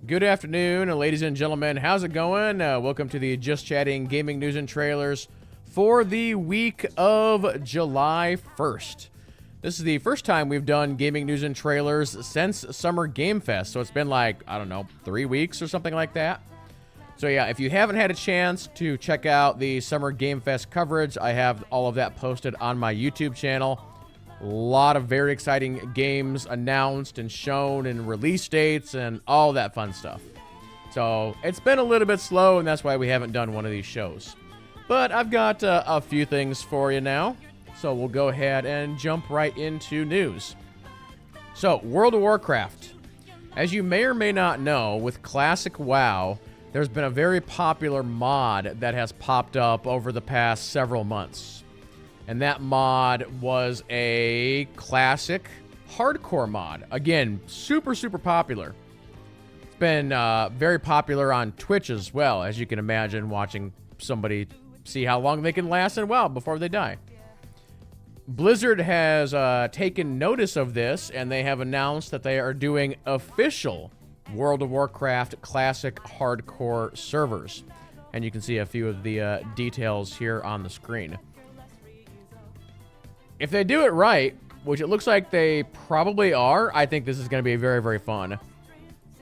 Good afternoon, ladies and gentlemen. How's it going? Welcome to the Just Chatting Gaming News and Trailers for the week of July 1st. This is the first time we've done gaming news and trailers since Summer Game Fest, so it's been like, I don't know, 3 weeks or something like that. So yeah, if you haven't had a chance to check out the Summer Game Fest coverage, I have all of that posted on my YouTube channel. A lot of very exciting games announced and shown and release dates and all that fun stuff. So it's been a little bit slow, and that's why we haven't done one of these shows. But I've got a few things for you now. So we'll go ahead and jump right into news. So, World of Warcraft. As you may or may not know, with Classic WoW, there's been a very popular mod that has popped up over the past several months. And that mod was a classic hardcore mod. Again, super popular. It's been very popular on Twitch as well, as you can imagine, watching somebody see how long they can last in WoW before they die. Blizzard has taken notice of this, and they have announced that they are doing official World of Warcraft Classic Hardcore servers. And you can see a few of the details here on the screen. If they do it right, which it looks like they probably are, I think this is going to be very fun.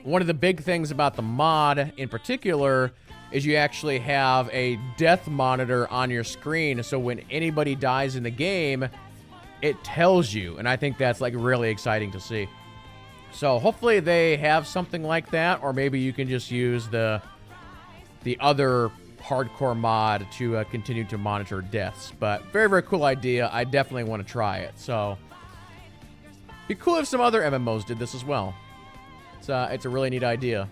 One of the big things about the mod in particular is you actually have a death monitor on your screen, so when anybody dies in the game, it tells you, and I think that's like really exciting to see. So hopefully they have something like that, or maybe you can just use the other hardcore mod to continue to monitor deaths. But very cool idea. I definitely want to try it. So be cool if some other MMOs did this as well. It's a really neat idea.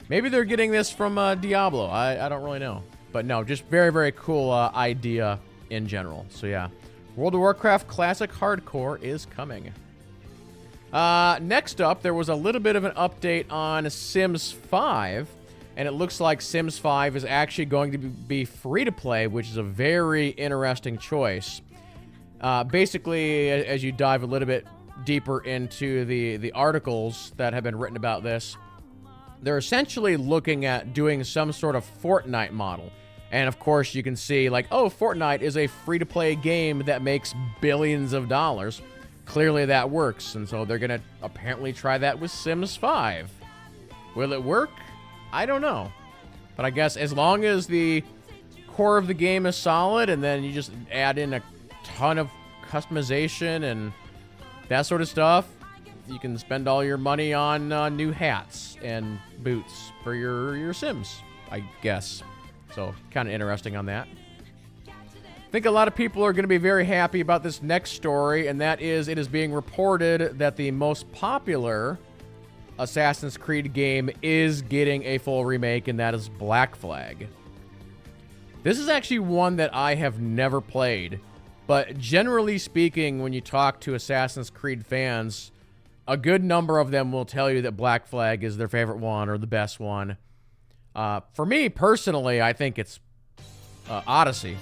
Maybe they're getting this from Diablo. I don't really know. But no, just very cool idea in general. So yeah, World of Warcraft Classic Hardcore is coming. Next up, there was a little bit of an update on Sims 5. And it looks like Sims 5 is actually going to be free to play, which is a very interesting choice. Basically, as you dive a little bit deeper into the articles that have been written about this, they're essentially looking at doing some sort of Fortnite model. And of course, you can see like, oh, Fortnite is a free-to-play game that makes billions of dollars. Clearly that works, and so they're going to apparently try that with Sims 5. Will it work? I don't know. But I guess as long as the core of the game is solid, and then you just add in a ton of customization and that sort of stuff, you can spend all your money on new hats and boots for your Sims, I guess. So, kind of interesting on that. I think a lot of people are going to be very happy about this next story, and that is it is being reported that the most popular Assassin's Creed game is getting a full remake, and that is Black Flag. This is actually one that I have never played, but generally speaking, when you talk to Assassin's Creed fans, a good number of them will tell you that Black Flag is their favorite one or the best one. For me, personally, I think it's Odyssey.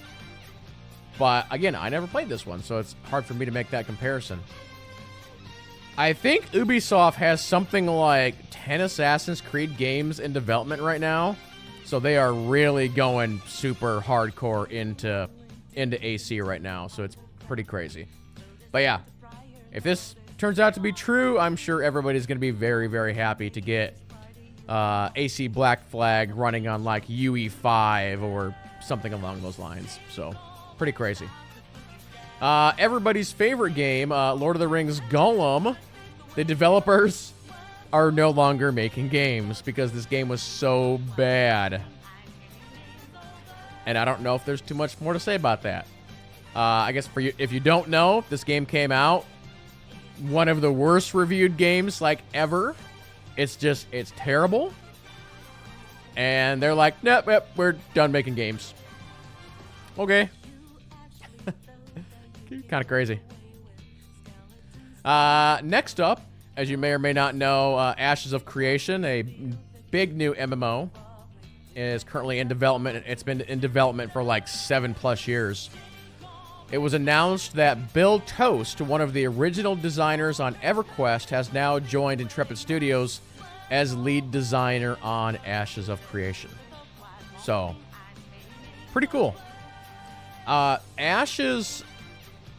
But again, I never played this one, so it's hard for me to make that comparison. I think Ubisoft has something like 10 Assassin's Creed games in development right now. So they are really going super hardcore into AC right now. So it's pretty crazy. But yeah, if this turns out to be true, I'm sure everybody's going to be very happy to get AC Black Flag running on like UE5 or something along those lines. So pretty crazy. Everybody's favorite game, Lord of the Rings Gollum, the developers are no longer making games because this game was so bad. And I don't know if there's too much more to say about that. I guess for you, if you don't know, this game came out, one of the worst reviewed games like ever. It's terrible. And they're like, nope, we're done making games. Okay. Kind of crazy. Next up, as you may or may not know, Ashes of Creation, a big new MMO, is currently in development. It's been in development for like 7+ years. It was announced that Bill Toast, one of the original designers on EverQuest, has now joined Intrepid Studios as lead designer on Ashes of Creation. So, pretty cool. Ashes,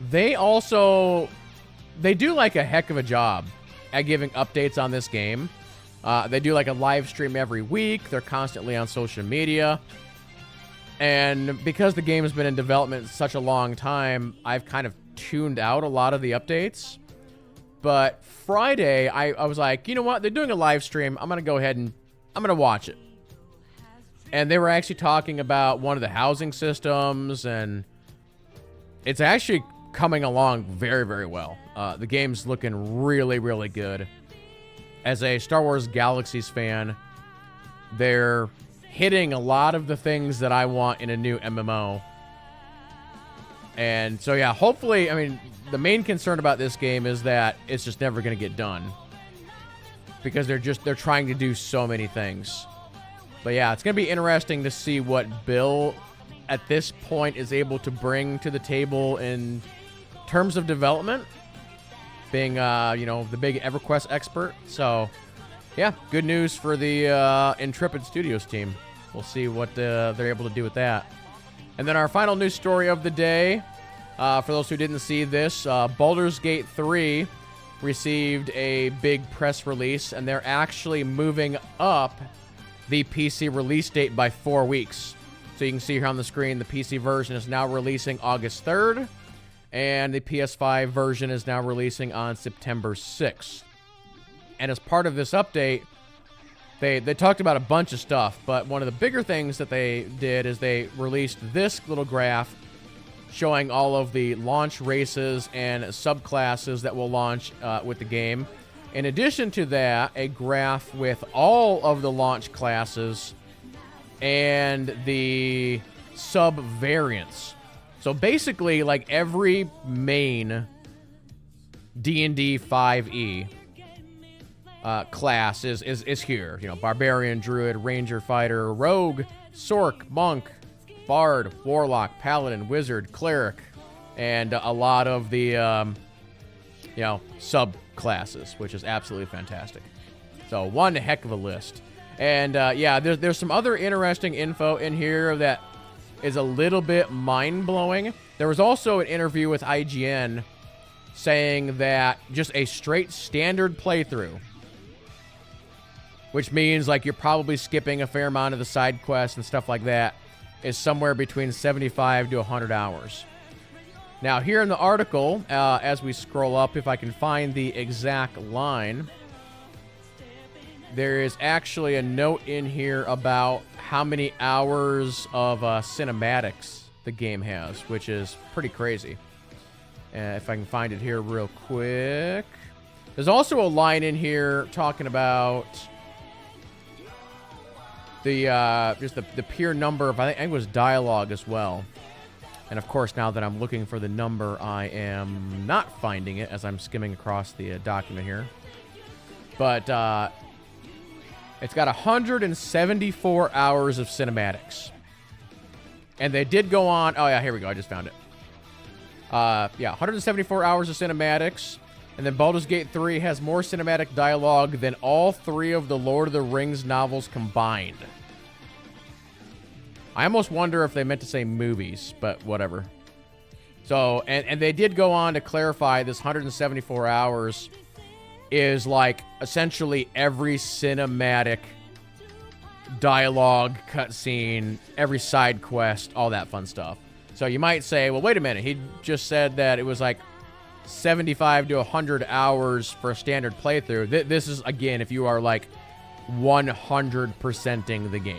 they do like a heck of a job at giving updates on this game. They do like a live stream every week. They're constantly on social media. And because the game has been in development such a long time, I've kind of tuned out a lot of the updates. But Friday, I was like, you know what? They're doing a live stream. I'm going to go ahead and I'm going to watch it. And they were actually talking about one of the housing systems, and it's actually coming along very, very well. The game's looking really, really good. As a Star Wars Galaxies fan, they're hitting a lot of the things that I want in a new MMO. And so, yeah, hopefully, I mean, the main concern about this game is that it's just never going to get done. Because they're trying to do so many things. But yeah, it's going to be interesting to see what Bill, at this point, is able to bring to the table in terms of development. Being, you know, the big EverQuest expert. So, yeah, good news for the Intrepid Studios team. We'll see what they're able to do with that. And then our final news story of the day, for those who didn't see this, Baldur's Gate 3 received a big press release, and they're actually moving up the PC release date by 4 weeks. So you can see here on the screen, the PC version is now releasing August 3rd, and the PS5 version is now releasing on September 6th. And as part of this update, they talked about a bunch of stuff, but one of the bigger things that they did is they released this little graph showing all of the launch races and subclasses that will launch with the game. In addition to that, a graph with all of the launch classes and the sub-variants. So basically, like every main D&D 5e class is here. You know, Barbarian, Druid, Ranger, Fighter, Rogue, Sork, Monk, Bard, Warlock, Paladin, Wizard, Cleric, and a lot of the, you know, sub-classes, which is absolutely fantastic. So, one heck of a list. And, yeah, there's some other interesting info in here that is a little bit mind-blowing. There was also an interview with IGN saying that just a straight standard playthrough, which means, like, you're probably skipping a fair amount of the side quests and stuff like that, is somewhere between 75 to 100 hours. Now, here in the article, as we scroll up, if I can find the exact line, there is actually a note in here about how many hours of cinematics the game has, which is pretty crazy. If I can find it here real quick. There's also a line in here talking about the just the pure number of, I think it was dialogue as well. And of course, now that I'm looking for the number, I am not finding it as I'm skimming across the document here. But it's got 174 hours of cinematics. And they did go on, oh yeah, here we go, I just found it. Yeah, 174 hours of cinematics. And then Baldur's Gate 3 has more cinematic dialogue than all 3 of the Lord of the Rings novels combined. I almost wonder if they meant to say movies, but whatever. So, and they did go on to clarify this 174 hours is like essentially every cinematic dialogue, cutscene, every side quest, all that fun stuff. So you might say, well, wait a minute. He just said that it was like 75 to 100 hours for a standard playthrough. This is, again, if you are like 100%ing the game.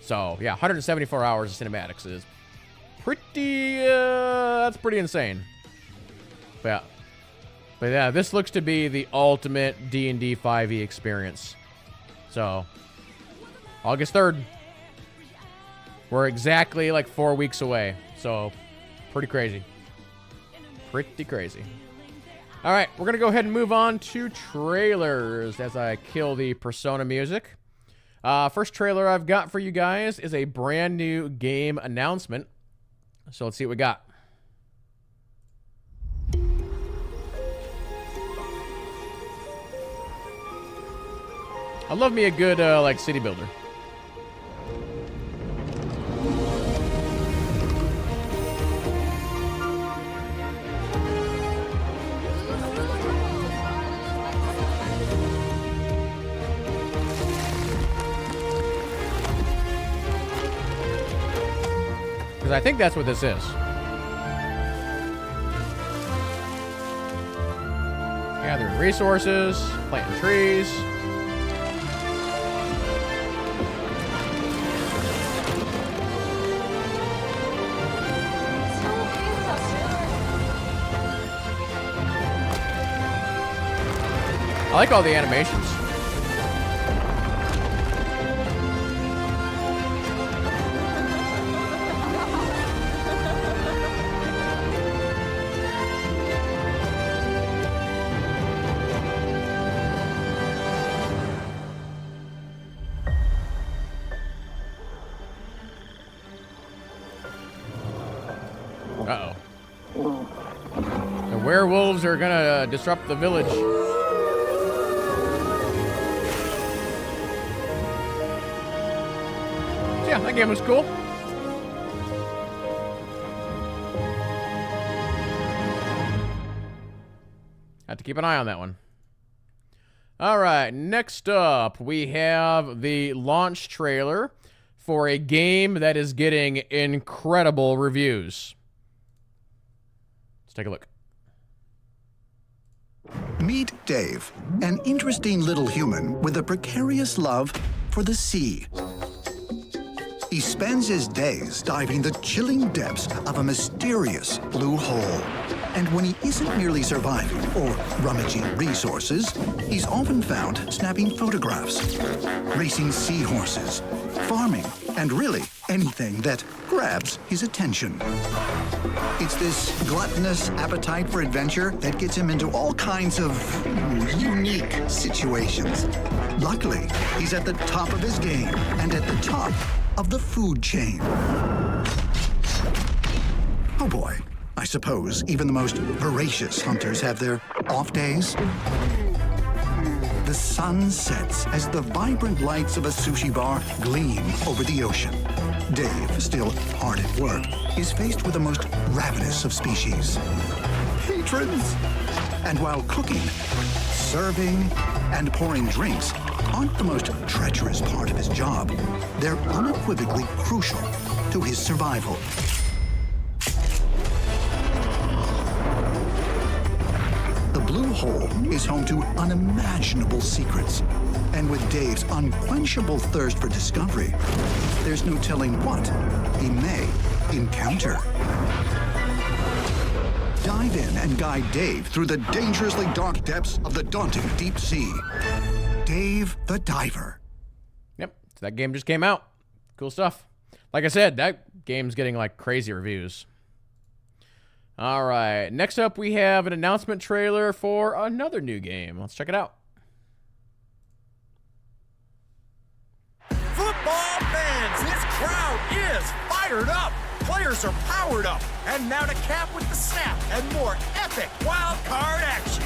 So, yeah, 174 hours of cinematics is pretty, that's pretty insane. But yeah, this looks to be the ultimate D&D 5e experience. So, August 3rd. We're exactly like 4 weeks away. So, pretty crazy. Pretty crazy. All right, we're going to go ahead and move on to trailers as I kill the Persona music. First trailer I've got for you guys is a brand new game announcement. So let's see what we got. I love me a good, like, city builder. Because I think that's what this is. Gathering resources, planting trees. I like all the animations. Uh-oh. The werewolves are gonna disrupt the village. Yeah, that game was cool. Have to keep an eye on that one. All right, next up, we have the launch trailer for a game that is getting incredible reviews. Let's take a look. Meet Dave, an interesting little human with a precarious love for the sea. He spends his days diving the chilling depths of a mysterious blue hole. And when he isn't merely surviving or rummaging resources, he's often found snapping photographs, racing seahorses, farming, and really anything that grabs his attention. It's this gluttonous appetite for adventure that gets him into all kinds of unique situations. Luckily, he's at the top of his game and at the top of the food chain. Oh boy, I suppose even the most voracious hunters have their off days. The sun sets as the vibrant lights of a sushi bar gleam over the ocean. Dave, still hard at work, is faced with the most ravenous of species, patrons. And while cooking, serving, and pouring drinks aren't the most treacherous part of his job, they're unequivocally crucial to his survival. The Blue Hole is home to unimaginable secrets. And with Dave's unquenchable thirst for discovery, there's no telling what he may encounter. Dive in and guide Dave through the dangerously dark depths of the daunting deep sea. Dave the Diver. Yep, so that game just came out. Cool stuff. Like I said, that game's getting like crazy reviews. All right, next up we have an announcement trailer for another new game. Let's check it out. Football fans, this crowd is fired up. Players are powered up. And now to cap with the snap and more epic wild card action.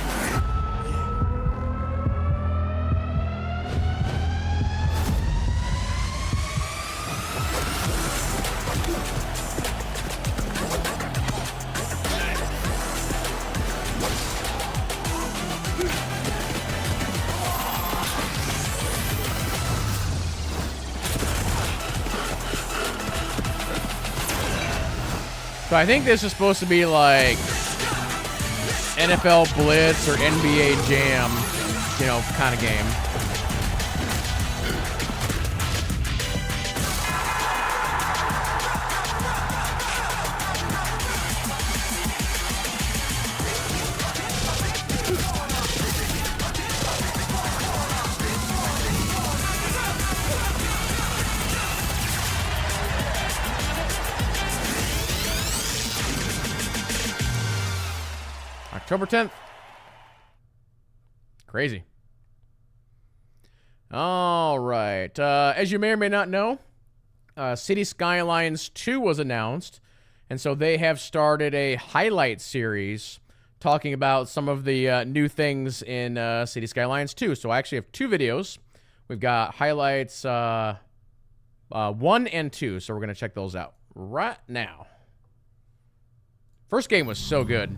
So I think this is supposed to be like NFL Blitz or NBA Jam, you know, kind of game. October 10th. Crazy. All right. As you may or may not know, City Skylines 2 was announced, and so they have started a highlight series talking about some of the new things in City Skylines 2. So I actually have two videos. We've got highlights 1 and 2, so we're going to check those out right now. First game was so good.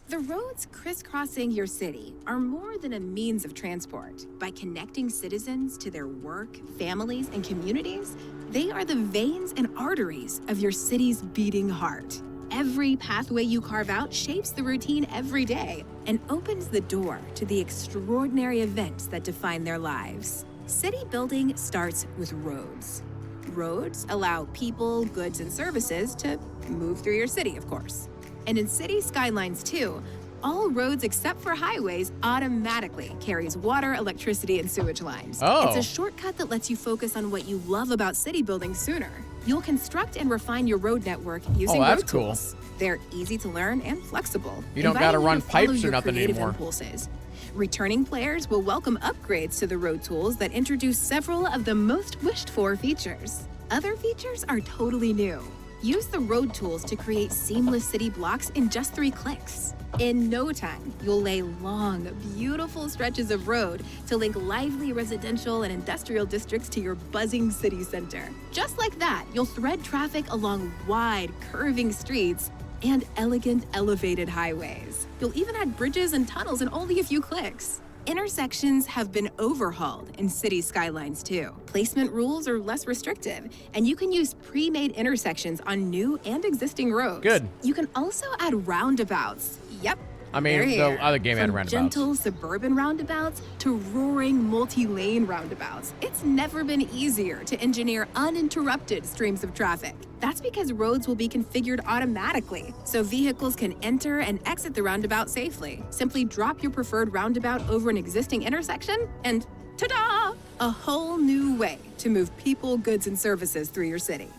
The roads crisscrossing your city are more than a means of transport. By connecting citizens to their work, families, and communities, they are the veins and arteries of your city's beating heart. Every pathway you carve out shapes the routine every day and opens the door to the extraordinary events that define their lives. City building starts with roads. Roads allow people, goods, and services to move through your city, of course. And in city skylines too, all roads except for highways automatically carries water, electricity, and sewage lines. Oh. It's a shortcut that lets you focus on what you love about city building sooner. You'll construct and refine your road network using that's road cool. tools. They're easy to learn and flexible. You don't gotta inviting run to follow pipes or your nothing creative anymore. Impulses. Returning players will welcome upgrades to the road tools that introduce several of the most wished-for features. Other features are totally new. Use the road tools to create seamless city blocks in just 3 clicks. In no time, you'll lay long, beautiful stretches of road to link lively residential and industrial districts to your buzzing city center. Just like that, you'll thread traffic along wide, curving streets and elegant, elevated highways. You'll even add bridges and tunnels in only a few clicks. Intersections have been overhauled in city skylines too. Placement rules are less restrictive, and you can use pre-made intersections on new and existing roads. Good. You can also add roundabouts. Yep. I mean, they're the here. other game had From roundabouts. gentle suburban roundabouts to roaring multi-lane roundabouts. It's never been easier to engineer uninterrupted streams of traffic. That's because roads will be configured automatically, so vehicles can enter and exit the roundabout safely. Simply drop your preferred roundabout over an existing intersection and ta-da! A whole new way to move people, goods, and services through your city.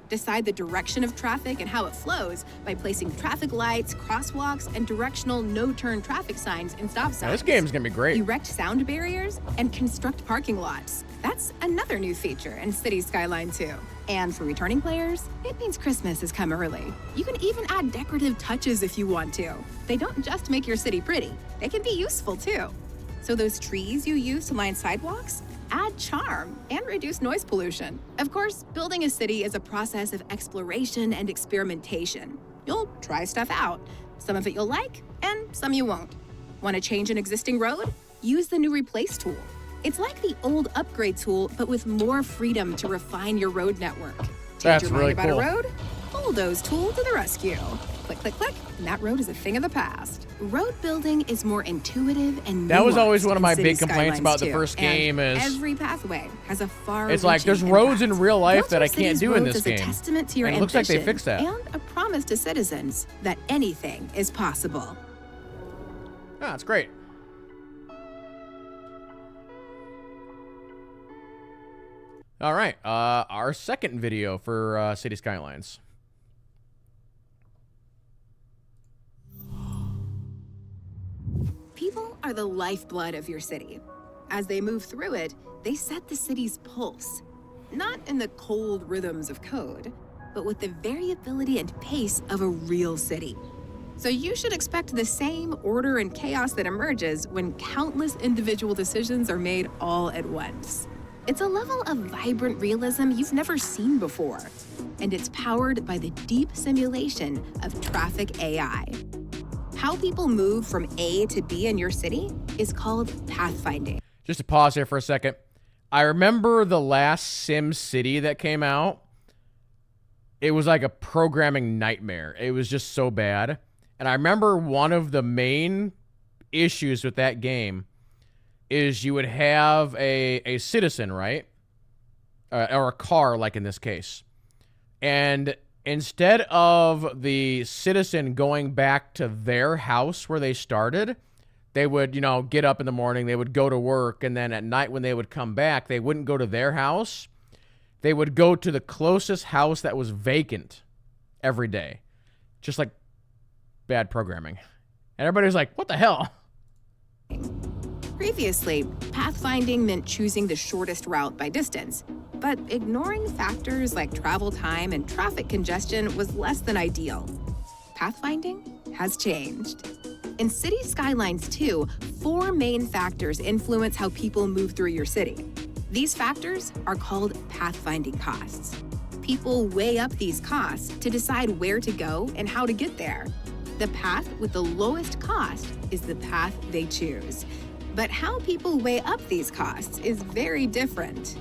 Decide the direction of traffic and how it flows by placing traffic lights, crosswalks, and directional no-turn traffic signs and stop signs. Now, this game's gonna be great. Erect sound barriers and construct parking lots. That's another new feature in City Skyline 2. And for returning players, it means Christmas has come early. You can even add decorative touches if you want to. They don't just make your city pretty, they can be useful too. So those trees you use to line sidewalks, add charm and reduce noise pollution. Of course, building a city is a process of exploration and experimentation. You'll try stuff out. Some of it you'll like, and some you won't. Want to change an existing road? Use the new Replace tool. It's like the old Upgrade tool, but with more freedom to refine your road network. Change That's your mind really about cool. a road? Bulldoze tool to the rescue. Click, click, click, and that road is a thing of the past. Road building is more intuitive and That was nuanced always one of in my City big complaints Skylines about the 2. first And game is every pathway has a far it's like there's roads in real life that I can't do in this game. A testament to your And it looks like they ambition fixed that. and a promise to citizens that anything is possible. Ah, that's great. All right, our second video for City Skylines. People are the lifeblood of your city. As they move through it, they set the city's pulse. Not in the cold rhythms of code, but with the variability and pace of a real city. So you should expect the same order and chaos that emerges when countless individual decisions are made all at once. It's a level of vibrant realism you've never seen before, and it's powered by the deep simulation of traffic AI. How people move from A to B in your city is called pathfinding. Just to pause here for a second. I remember the last Sim City that came out. It was like a programming nightmare. It was just so bad. And I remember one of the main issues with that game is you would have a citizen, right? Or a car, like in this case. And instead of the citizen going back to their house where they started, they would, you know, get up in the morning, they would go to work, and then at night when they would come back, they wouldn't go to their house. They would go to the closest house that was vacant every day. Just like bad programming. And everybody was like, what the hell? Previously, pathfinding meant choosing the shortest route by distance, but ignoring factors like travel time and traffic congestion was less than ideal. Pathfinding has changed. In City Skylines 2, 4 main factors influence how people move through your city. These factors are called pathfinding costs. People weigh up these costs to decide where to go and how to get there. The path with the lowest cost is the path they choose. But how people weigh up these costs is very different.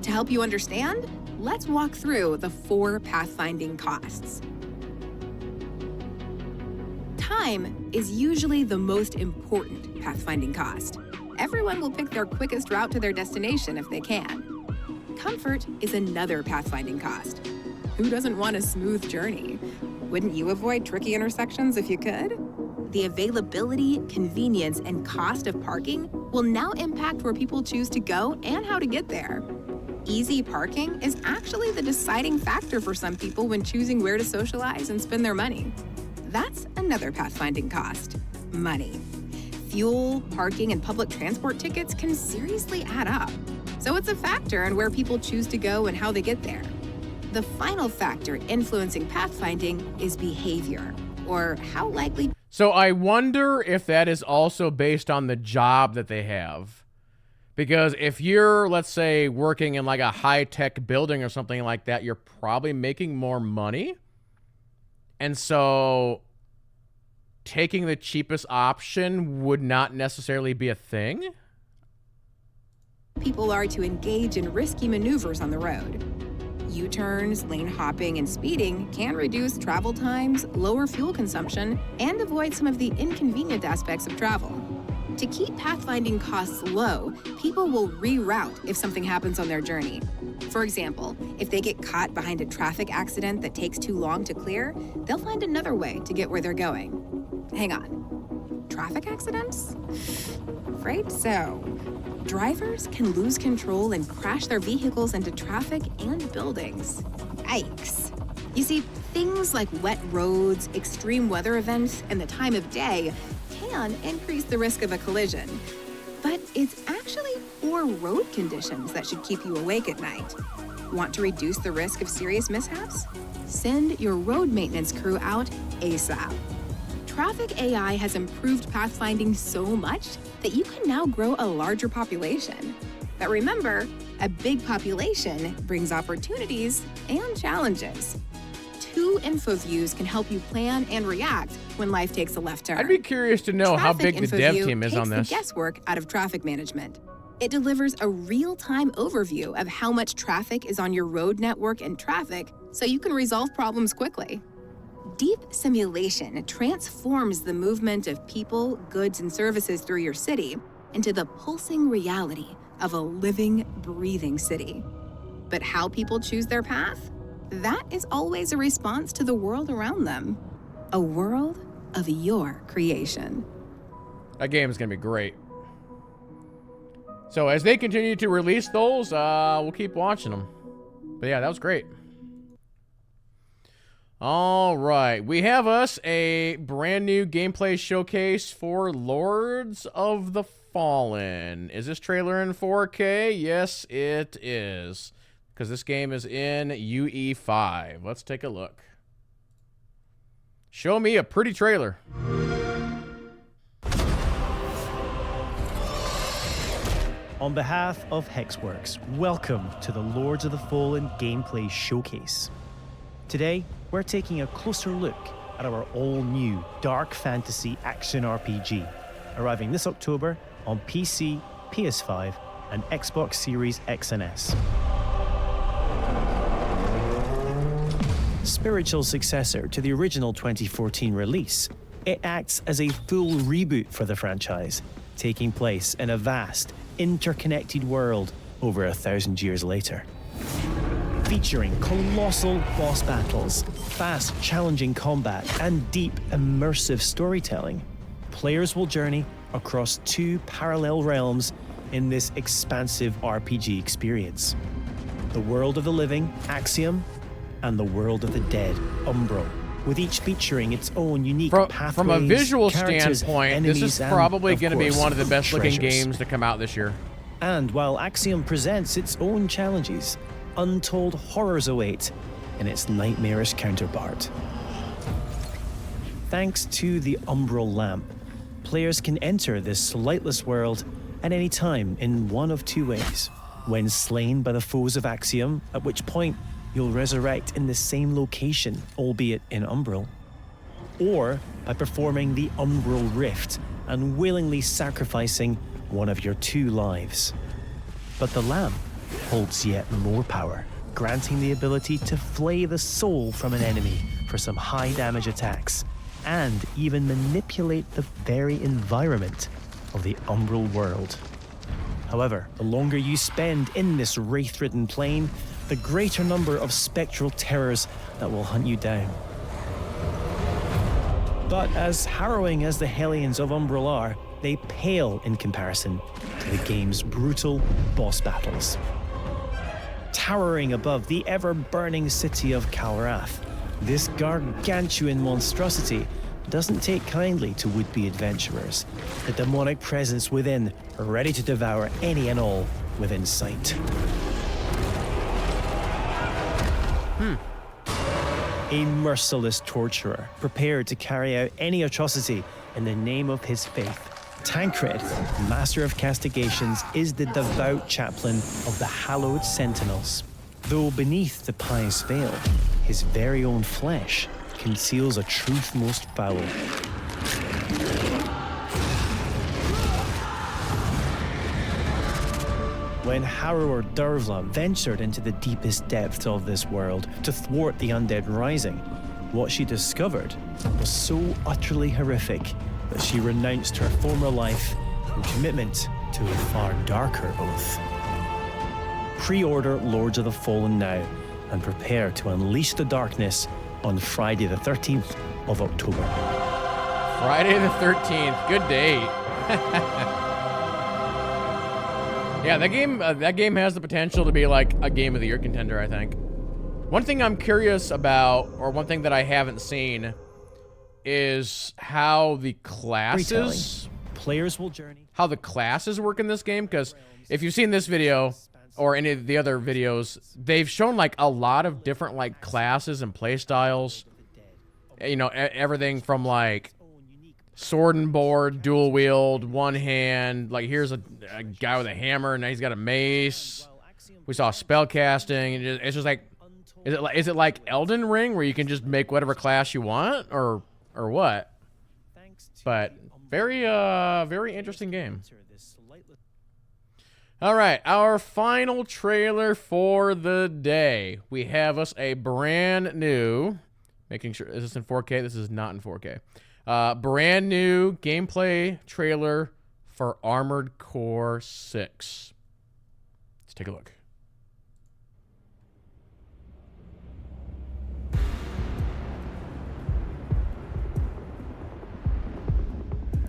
To help you understand, let's walk through the 4 pathfinding costs. Time is usually the most important pathfinding cost. Everyone will pick their quickest route to their destination if they can. Comfort is another pathfinding cost. Who doesn't want a smooth journey? Wouldn't you avoid tricky intersections if you could? The availability, convenience, and cost of parking will now impact where people choose to go and how to get there. Easy parking is actually the deciding factor for some people when choosing where to socialize and spend their money. That's another pathfinding cost: money. Fuel, parking, and public transport tickets can seriously add up. So it's a factor in where people choose to go and how they get there. The final factor influencing pathfinding is behavior, or how likely. So I wonder if that is also based on the job that they have. Because if you're, let's say, working in like a high-tech building or something like that, you're probably making more money. And so taking the cheapest option would not necessarily be a thing. People are to engage in risky maneuvers on the road. U-turns, lane hopping, and speeding can reduce travel times, lower fuel consumption, and avoid some of the inconvenient aspects of travel. To keep pathfinding costs low, people will reroute if something happens on their journey. For example, if they get caught behind a traffic accident that takes too long to clear, they'll find another way to get where they're going. Hang on. Traffic accidents? Afraid so. Drivers can lose control and crash their vehicles into traffic and buildings. Yikes. You see, things like wet roads, extreme weather events, and the time of day can increase the risk of a collision. But it's actually poor road conditions that should keep you awake at night. Want to reduce the risk of serious mishaps? Send your road maintenance crew out ASAP. Traffic AI has improved pathfinding so much that you can now grow a larger population. But remember, a big population brings opportunities and challenges. 2 info views can help you plan and react when life takes a left turn. I'd be curious to know how big the dev team is on this. Takes the guesswork out of traffic management. It delivers a real-time overview of how much traffic is on your road network and traffic, so you can resolve problems quickly. Deep simulation transforms the movement of people, goods, and services through your city into the pulsing reality of a living, breathing city. But how people choose their path? That is always a response to the world around them. A world of your creation. That game is going to be great. So as they continue to release those, we'll keep watching them. But yeah, that was great. All right, we have us a brand new gameplay showcase for Lords of the Fallen. Is this trailer in 4K? Yes, it is. Because this game is in UE5. Let's take a look. Show me a pretty trailer. On behalf of Hexworks, welcome to the Lords of the Fallen gameplay showcase. Today, we're taking a closer look at our all-new dark fantasy action RPG, arriving this October on PC, PS5, and Xbox Series X and S. Spiritual successor to the original 2014 release, it acts as a full reboot for the franchise, taking place in a vast, interconnected world over 1,000 years later. Featuring colossal boss battles, fast, challenging combat, and deep, immersive storytelling, players will journey across 2 parallel realms in this expansive RPG experience. The world of the living, Axiom, and the world of the dead, Umbral, with each featuring its own unique pathways, from a visual characters, standpoint, this is probably going to be one of the best looking games to come out this year. And while Axiom presents its own challenges, untold horrors await in its nightmarish counterpart. Thanks to the Umbral Lamp, Players can enter this lightless world at any time in one of two ways. When slain by the foes of Axiom, at which point you'll resurrect in the same location, albeit in Umbral. Or by performing the Umbral Rift and willingly sacrificing one of your 2 lives. But the lamp holds yet more power, granting the ability to flay the soul from an enemy for some high damage attacks, and even manipulate the very environment of the Umbral world. However, the longer you spend in this wraith-ridden plane, the greater number of spectral terrors that will hunt you down. But as harrowing as the Hellions of Umbral are, they pale in comparison to the game's brutal boss battles. Towering above the ever-burning city of Calrath, this gargantuan monstrosity doesn't take kindly to would-be adventurers, the demonic presence within ready to devour any and all within sight. A merciless torturer, prepared to carry out any atrocity in the name of his faith. Tancred, Master of Castigations, is the devout chaplain of the hallowed Sentinels. Though beneath the pious veil, his very own flesh conceals a truth most foul. When Harrower Dervla ventured into the deepest depths of this world to thwart the undead rising, what she discovered was so utterly horrific that she renounced her former life in commitment to a far darker oath. Pre-order Lords of the Fallen now and prepare to unleash the darkness on Friday the 13th of October. Friday the 13th. Good date. Yeah, that game has the potential to be like a Game of the Year contender, I think. One thing I'm curious about, or one thing that I haven't seen, is how the classes... Players will journey. How the classes work in this game, because if you've seen this video, or any of the other videos, they've shown like a lot of different like classes and playstyles. You know, everything from like sword and board, dual wield, one hand. Like here's a guy with a hammer, and now he's got a mace. We saw spell casting, and it's just like, is it like Elden Ring where you can just make whatever class you want, or what? But very very interesting game. All right, our final trailer for the day. We have us a brand new, making sure, is this in 4K? This is not in 4K. Brand new gameplay trailer for Armored Core 6. Let's take a look.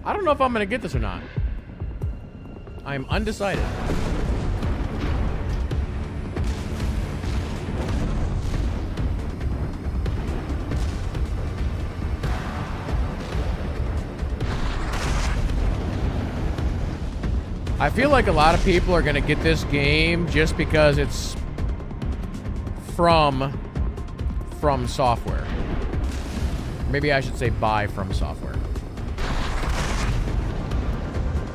I don't know if I'm going to get this or not. I'm undecided. I feel like a lot of people are going to get this game just because it's from Software. Maybe I should say by From Software.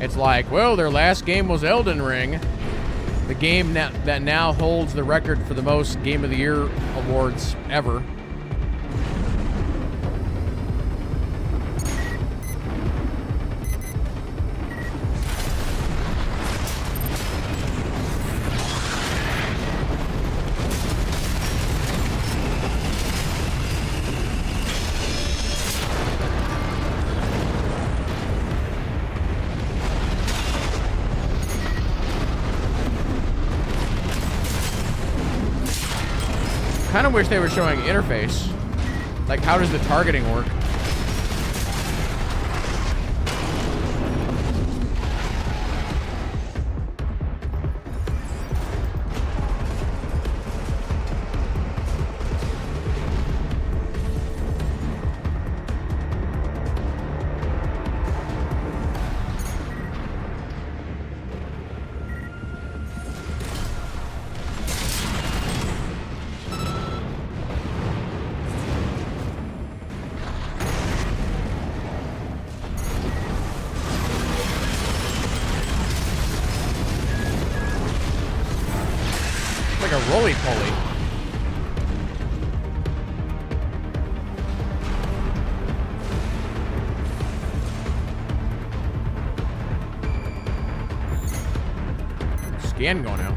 It's like, well, their last game was Elden Ring, the game that now holds the record for the most Game of the Year awards ever. Kind of wish they were showing interface. Like, how does the targeting work? like a roly-poly. Scan going out.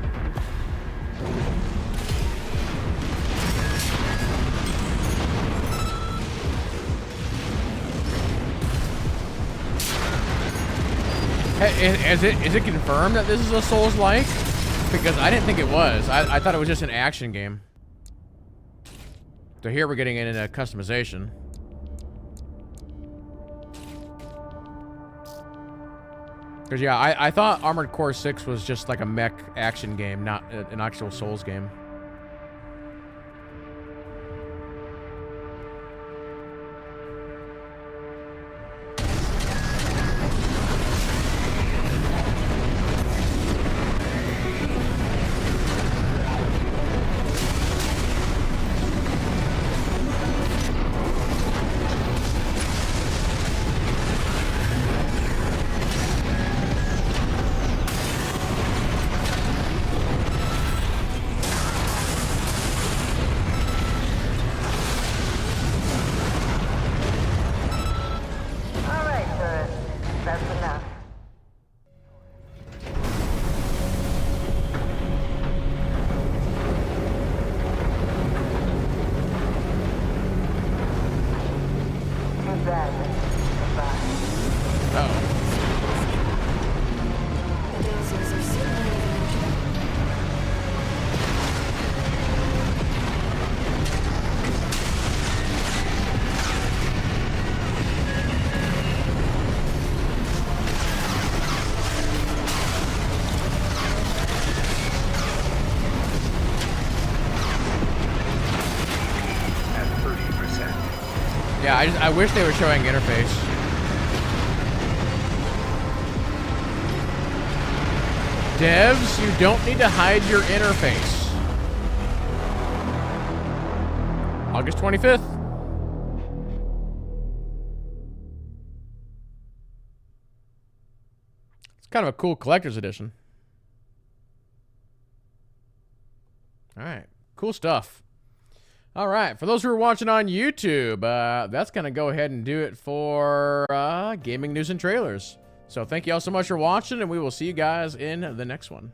Hey, is it confirmed that this is a Souls-like? Because I didn't think it was. I thought it was just an action game. So here we're getting into customization. Because, yeah, I thought Armored Core 6 was just like a mech action game, not an actual Souls game. Yeah, I wish they were showing interface. Devs, you don't need to hide your interface. August 25th. It's kind of a cool collector's edition. All right, cool stuff. All right, for those who are watching on YouTube, that's going to go ahead and do it for gaming news and trailers. So thank you all so much for watching, and we will see you guys in the next one.